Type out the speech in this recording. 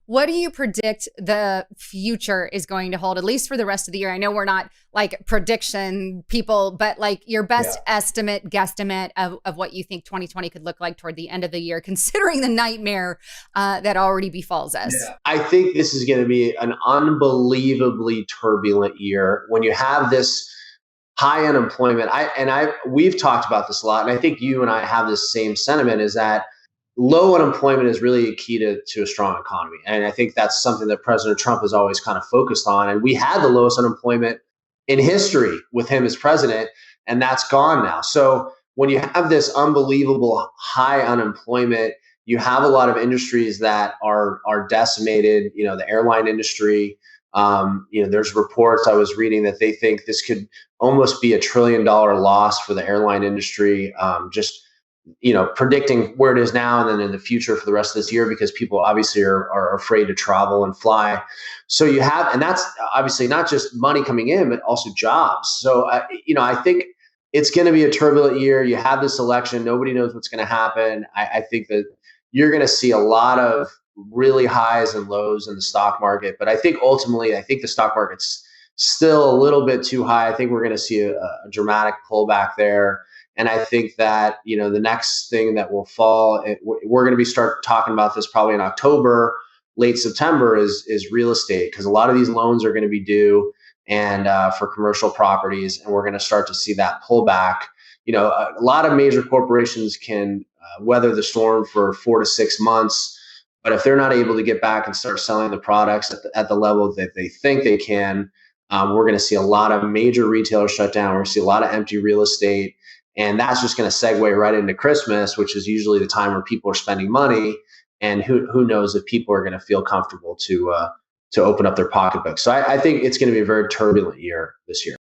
What do you predict the future is going to hold, at least for the rest of the year? I know we're not like prediction people, but like your best estimate, guesstimate of what you think 2020 could look like toward the end of the year, considering the nightmare that already befalls us. Yeah. I think this is going to be an unbelievably turbulent year when you have this high unemployment. We've talked about this a lot, and I think you and I have this same sentiment: is that low unemployment is really a key to a strong economy. And I think that's something that President Trump has always kind of focused on. And we had the lowest unemployment in history with him as president, and that's gone now. So when you have this unbelievable high unemployment, you have a lot of industries that are decimated. You know, the airline industry. There's reports I was reading that they think this could almost be $1 trillion loss for the airline industry. Predicting where it is now and then in the future for the rest of this year, because people obviously are afraid to travel and fly. So you have, and that's obviously not just money coming in, but also jobs. So, I think it's going to be a turbulent year. You have this election. Nobody knows what's going to happen. I think that you're going to see a lot of really highs and lows in the stock market. But I think ultimately, the stock market's still a little bit too high. I think we're going to see a dramatic pullback there. And I think that, the next thing that will fall, we're going to start talking about this probably in October, late September, is real estate, because a lot of these loans are going to be due and for commercial properties, and we're going to start to see that pullback. A lot of major corporations can weather the storm for 4 to 6 months, but if they're not able to get back and start selling the products at the level that they think they can, we're going to see a lot of major retailers shut down. We're going to see a lot of empty real estate. And that's just going to segue right into Christmas, which is usually the time where people are spending money. And who knows if people are going to feel comfortable to open up their pocketbook. So I think it's going to be a very turbulent year this year.